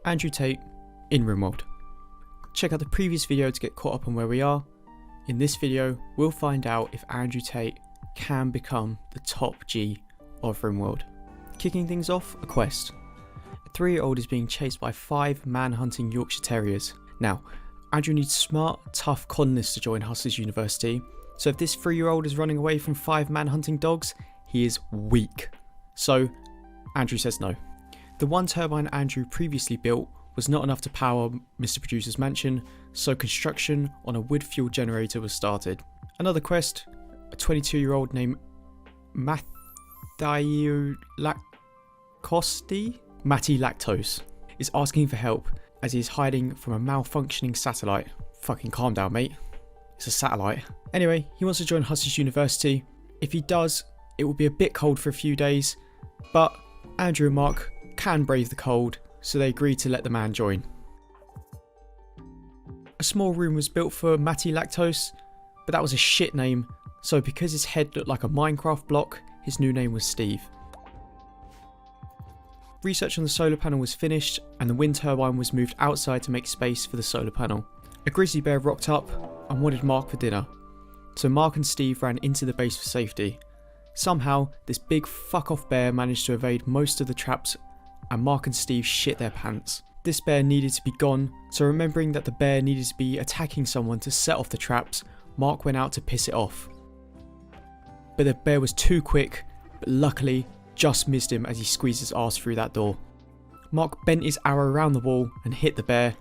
Andrew Tate in Rimworld. Check out the previous video to get caught up on where we are. In this video, we'll find out if Andrew Tate can become the top G of Rimworld. Kicking things off, a quest. A 3-year-old is being chased by 5 man-hunting Yorkshire Terriers. Now, Andrew needs smart, tough colonists to join Hustlers University, so if this 3-year-old is running away from 5 man-hunting dogs, he is weak. So, Andrew says no. The one turbine Andrew previously built was not enough to power Mr. Producer's mansion, so construction on a wood fuel generator was started. Another quest, a 22-year-old named Matty Lactose is asking for help as he is hiding from a malfunctioning satellite. Fucking calm down, mate. It's a satellite. Anyway, he wants to join Hustlers University. If he does, it will be a bit cold for a few days, but Andrew and Mark can brave the cold, so they agreed to let the man join. A small room was built for Matty Lactose, but that was a shit name, so because his head looked like a Minecraft block, his new name was Steve. Research on the solar panel was finished, and the wind turbine was moved outside to make space for the solar panel. A grizzly bear rocked up and wanted Mark for dinner, so Mark and Steve ran into the base for safety. Somehow, this big fuck-off bear managed to evade most of the traps, and Mark and Steve shit their pants. This bear needed to be gone, so remembering that the bear needed to be attacking someone to set off the traps, Mark went out to piss it off. But the bear was too quick, but luckily just missed him as he squeezed his ass through that door. Mark bent his arrow around the wall and hit the bear,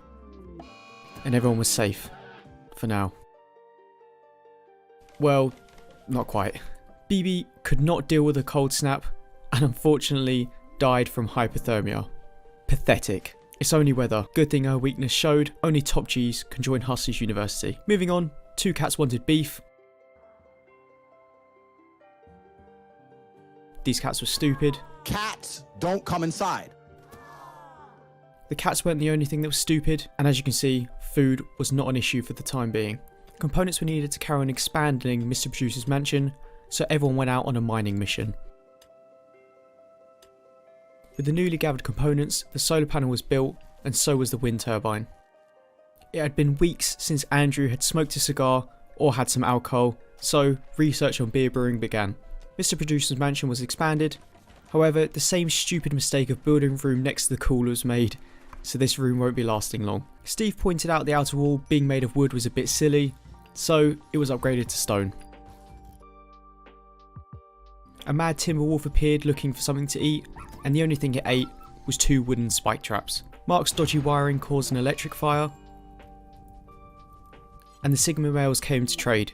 and everyone was safe. For now. Well, not quite. BB could not deal with a cold snap, and unfortunately died from hypothermia. Pathetic. It's only weather. Good thing her weakness showed. Only top Gs can join Hustlers University. Moving on, 2 cats wanted beef. These cats were stupid. Cats don't come inside. The cats weren't the only thing that was stupid, and as you can see, food was not an issue for the time being. Components were needed to carry on expanding Mr. Producer's mansion, so everyone went out on a mining mission. With the newly gathered components, the solar panel was built, and so was the wind turbine. It had been weeks since Andrew had smoked a cigar or had some alcohol, so research on beer brewing began. Mr. Producer's mansion was expanded, however the same stupid mistake of building a room next to the cooler was made, so this room won't be lasting long. Steve pointed out the outer wall being made of wood was a bit silly, so it was upgraded to stone. A mad timber wolf appeared looking for something to eat, and the only thing it ate was 2 wooden spike traps. Mark's dodgy wiring caused an electric fire, and the Sigma males came to trade.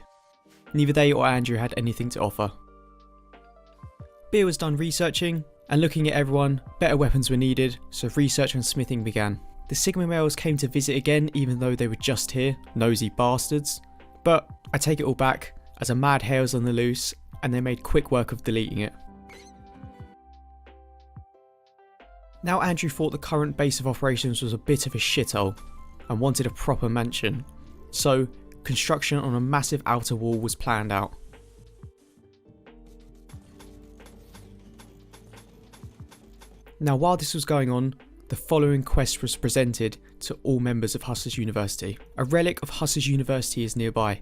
Neither they or Andrew had anything to offer. Beer was done researching, and looking at everyone, better weapons were needed, so research on smithing began. The Sigma males came to visit again even though they were just here, nosy bastards, but I take it all back, as a mad hare was on the loose, and they made quick work of deleting it. Now Andrew thought the current base of operations was a bit of a shithole, and wanted a proper mansion, so construction on a massive outer wall was planned out. Now while this was going on, the following quest was presented to all members of Hustlers University. A relic of Hustlers University is nearby.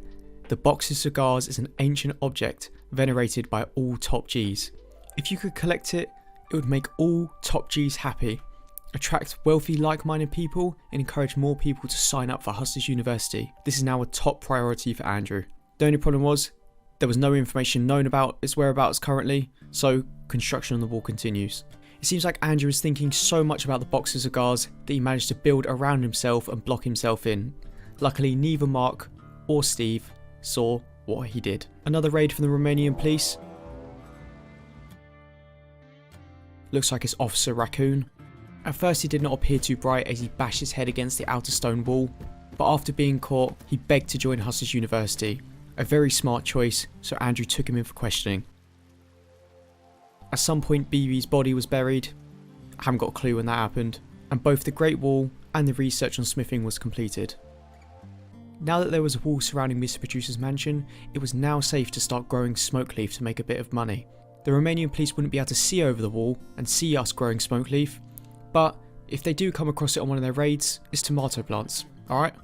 The box of cigars is an ancient object venerated by all top Gs. If you could collect it, it would make all top Gs happy, attract wealthy like-minded people, and encourage more people to sign up for Hustlers University. This is now a top priority for Andrew. The only problem was, there was no information known about its whereabouts currently, so construction on the wall continues. It seems like Andrew is thinking so much about the box of cigars that he managed to build around himself and block himself in. Luckily, neither Mark or Steve saw what he did. Another raid from the Romanian police. Looks like it's Officer Raccoon. At first he did not appear too bright as he bashed his head against the outer stone wall, but after being caught, he begged to join Hustlers University. A very smart choice, so Andrew took him in for questioning. At some point BB's body was buried. I haven't got a clue when that happened, and both the Great Wall and the research on smithing was completed. Now that there was a wall surrounding Mr. Producer's mansion, it was now safe to start growing smoke leaf to make a bit of money. The Romanian police wouldn't be able to see over the wall and see us growing smoke leaf, but if they do come across it on one of their raids, is tomato plants, alright?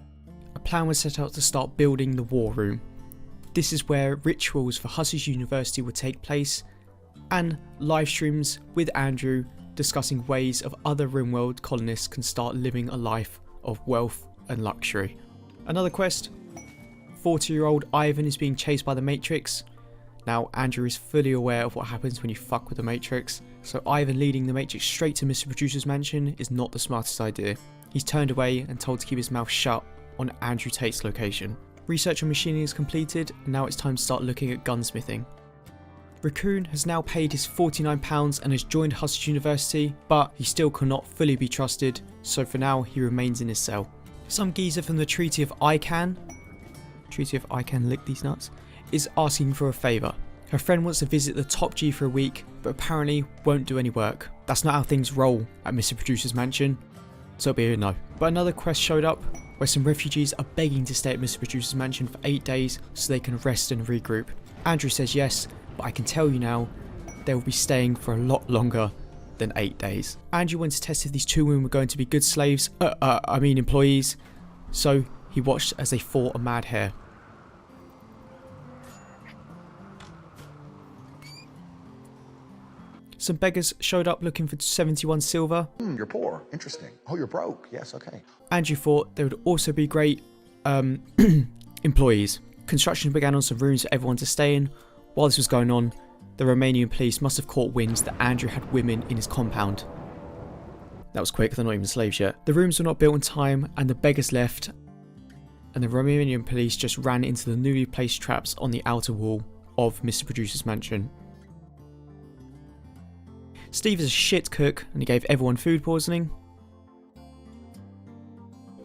A plan was set out to start building the war room. This is where rituals for Hussey's University would take place, and live streams with Andrew discussing ways of other Rimworld colonists can start living a life of wealth and luxury. Another quest, 40-year-old Ivan is being chased by the Matrix. Now Andrew is fully aware of what happens when you fuck with the Matrix, so Ivan leading the Matrix straight to Mr. Producer's mansion is not the smartest idea. He's turned away and told to keep his mouth shut on Andrew Tate's location. Research on machining is completed, and now it's time to start looking at gunsmithing. Raccoon has now paid his £49 and has joined Hussey's University, but he still cannot fully be trusted, so for now he remains in his cell. Some geezer from the Treaty of Ican lick these nuts, is asking for a favour. Her friend wants to visit the top G for a week, but apparently won't do any work. That's not how things roll at Mr. Producer's mansion, so it'll be a no. But another quest showed up, where some refugees are begging to stay at Mr. Producer's mansion for 8 days so they can rest and regroup. Andrew says yes, but I can tell you now, they will be staying for a lot longer than 8 days. Andrew went to test if these two women were going to be good slaves, employees, so he watched as they fought a mad hare. Some beggars showed up looking for 71 silver. You're poor. Interesting. Oh, you're broke. Yes, okay. Andrew thought they would also be great employees. Construction began on some rooms for everyone to stay in. While this was going on, the Romanian police must have caught wind that Andrew had women in his compound. That was quick, they're not even slaves yet. The rooms were not built in time and the beggars left, and the Romanian police just ran into the newly placed traps on the outer wall of Mr. Producer's mansion. Steve is a shit cook and he gave everyone food poisoning.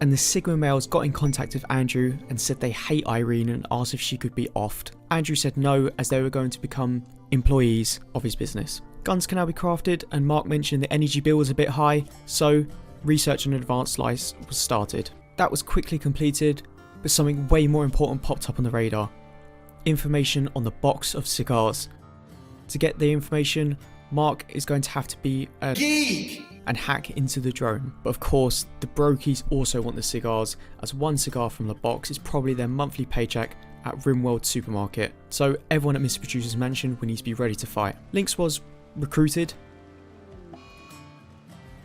And the Sigma males got in contact with Andrew and said they hate Irene and asked if she could be offed. Andrew said no, as they were going to become employees of his business. Guns can now be crafted, and Mark mentioned the energy bill was a bit high, so research on advanced slice was started. That was quickly completed, but something way more important popped up on the radar. Information on the box of cigars. To get the information, Mark is going to have to be a geek and hack into the drone. But of course, the brokies also want the cigars, as one cigar from the box is probably their monthly paycheck at Rimworld supermarket. So everyone at Mr. Producer's mansion will need to be ready to fight. Lynx was recruited,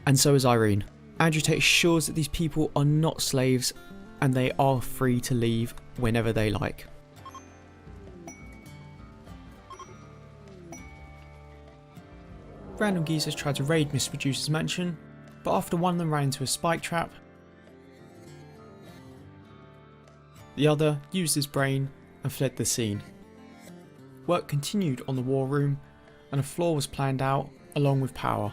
and so is Irene. Andrew Tate assures that these people are not slaves and they are free to leave whenever they like. Random geezers tried to raid Mr. Producer's mansion, but after one of them ran into a spike trap, the other used his brain and fled the scene. Work continued on the war room, and a floor was planned out along with power.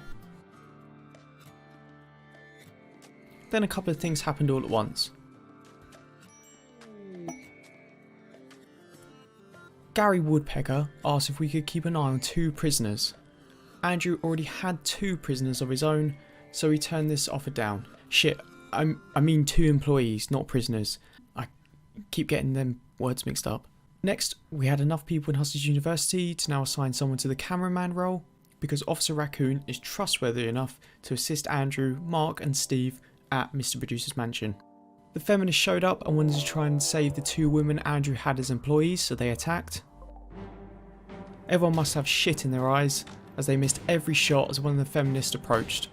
Then a couple of things happened all at once. Gary Woodpecker asked if we could keep an eye on 2 prisoners. Andrew already had 2 prisoners of his own, so he turned this offer down. Shit, I mean 2 employees, not prisoners. I keep getting them words mixed up. Next, we had enough people in Hussey's University to now assign someone to the cameraman role, because Officer Raccoon is trustworthy enough to assist Andrew, Mark and Steve at Mr. Producer's mansion. The feminists showed up and wanted to try and save the 2 women Andrew had as employees, so they attacked. Everyone must have shit in their eyes, as they missed every shot as one of the feminists approached.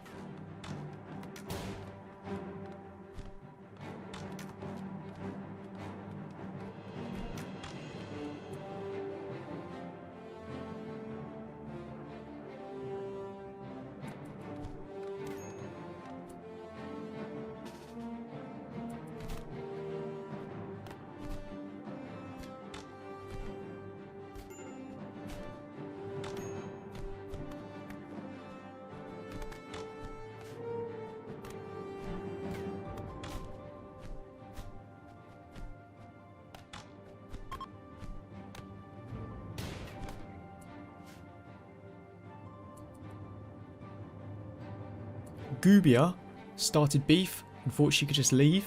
Gubia started beef and thought she could just leave.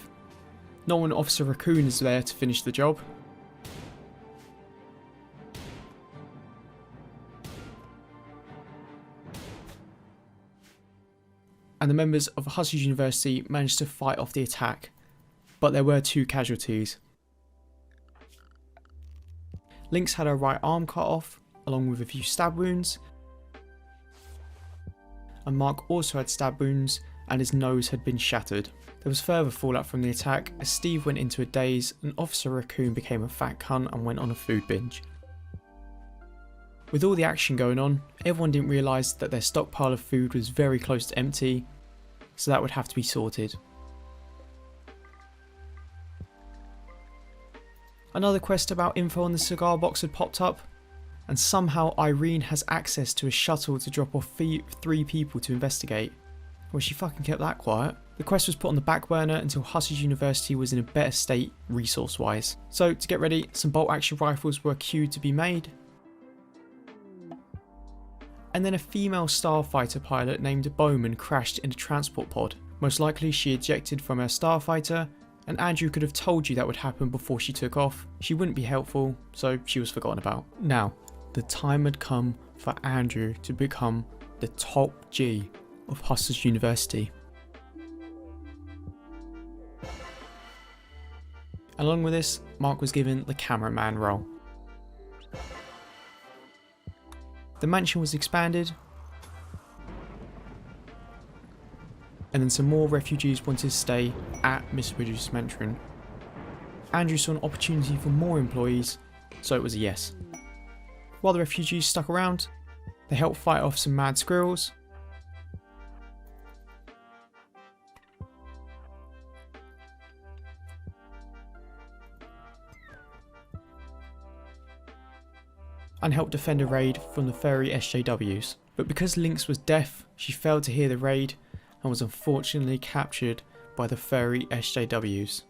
Not when Officer Raccoon is there to finish the job. and the members of Hustlers University managed to fight off the attack, but there were 2 casualties. Lynx had her right arm cut off, along with a few stab wounds, and Mark also had stab wounds and his nose had been shattered. There was further fallout from the attack as Steve went into a daze and Officer Raccoon became a fat cunt and went on a food binge. With all the action going on, everyone didn't realise that their stockpile of food was very close to empty, so that would have to be sorted. Another quest about info on the cigar box had popped up, and somehow Irene has access to a shuttle to drop off 3 people to investigate. Well, she fucking kept that quiet. The quest was put on the back burner until Hustlers University was in a better state resource wise. So to get ready, some bolt action rifles were queued to be made. And then a female starfighter pilot named Bowman crashed in a transport pod. Most likely she ejected from her starfighter, and Andrew could have told you that would happen before she took off. She wouldn't be helpful, so she was forgotten about. Now, the time had come for Andrew to become the top G of Hustlers University. Along with this, Mark was given the cameraman role. The mansion was expanded, and then some more refugees wanted to stay at Miss Widow's mansion. Andrew saw an opportunity for more employees, so it was a yes. While the refugees stuck around, they helped fight off some mad squirrels, and helped defend a raid from the furry SJWs. But because Lynx was deaf, she failed to hear the raid and was unfortunately captured by the furry SJWs.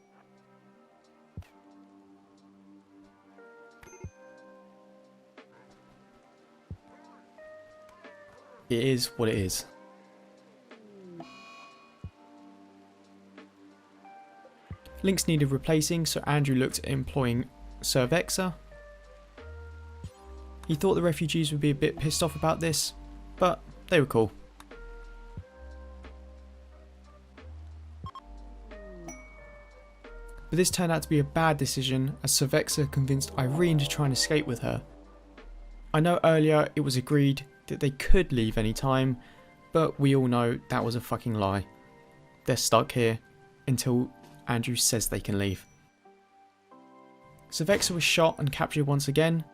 It is what it is. Lynx needed replacing, so Andrew looked at employing Cervexa. He thought the refugees would be a bit pissed off about this, but they were cool. But this turned out to be a bad decision as Cervexa convinced Irene to try and escape with her. I know earlier it was agreed that they could leave any time, but we all know that was a fucking lie. They're stuck here until Andrew says they can leave. Cervexa was shot and captured once again.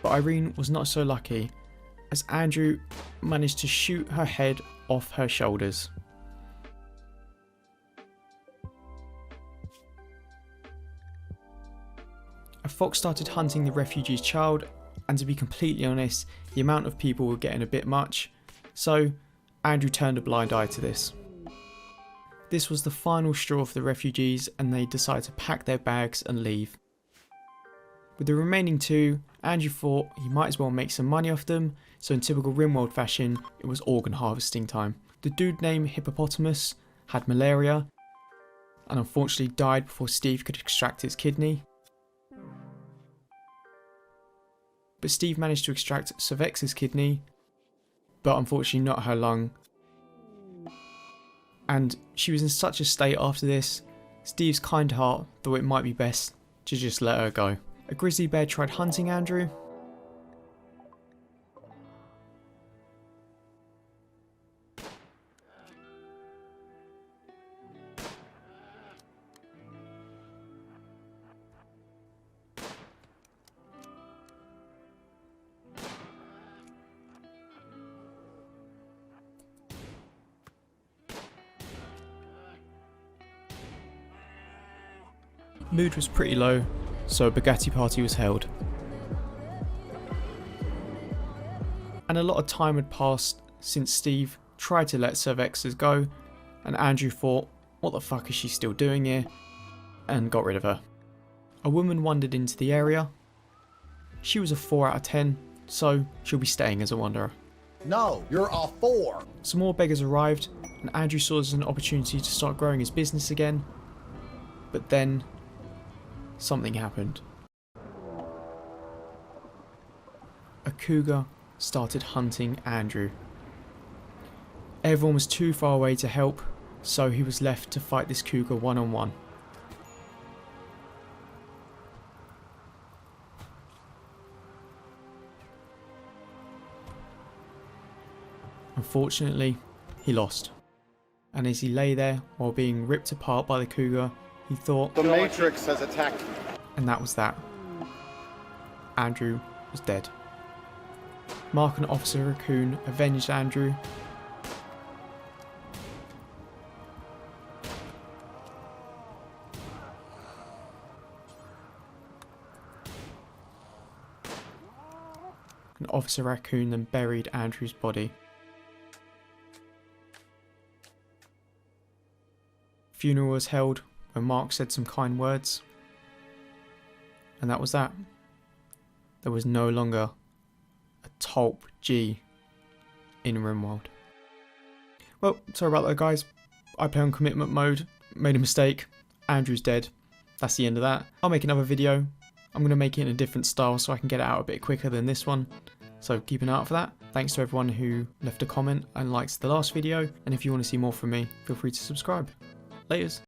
But Irene was not so lucky, as Andrew managed to shoot her head off her shoulders. A fox started hunting the refugee's child, and to be completely honest, the amount of people were getting a bit much, so Andrew turned a blind eye to this. This was the final straw for the refugees, and they decided to pack their bags and leave. With the remaining 2, Andrew thought he might as well make some money off them, so in typical Rimworld fashion, it was organ harvesting time. The dude named Hippopotamus had malaria, and unfortunately died before Steve could extract his kidney. But Steve managed to extract Cervexa's kidney, but unfortunately not her lung. And she was in such a state after this, Steve's kind heart thought it might be best to just let her go. A grizzly bear tried hunting Andrew. Mood was pretty low, so a Bugatti party was held. And a lot of time had passed since Steve tried to let Cervexas go, and Andrew thought, what the fuck is she still doing here? And got rid of her. A woman wandered into the area. She was a 4 out of 10, so she'll be staying as a wanderer. No, you're a 4. Some more beggars arrived, and Andrew saw this as an opportunity to start growing his business again. But then something happened. A cougar started hunting Andrew. Everyone was too far away to help, so he was left to fight this cougar one-on-one. Unfortunately, he lost. And as he lay there while being ripped apart by the cougar, he thought, The Matrix has attacked me. and that was that. Andrew was dead. Mark and Officer Raccoon avenged Andrew. And Officer Raccoon then buried Andrew's body. Funeral was held when Mark said some kind words. And that was that. There was no longer a TAWP G in Rimworld. Well, sorry about that guys. I play on commitment mode, made a mistake, Andrew's dead. That's the end of that. I'll make another video. I'm going to make it in a different style so I can get it out a bit quicker than this one. So keep an eye out for that. Thanks to everyone who left a comment and liked the last video. And if you want to see more from me, feel free to subscribe. Laters.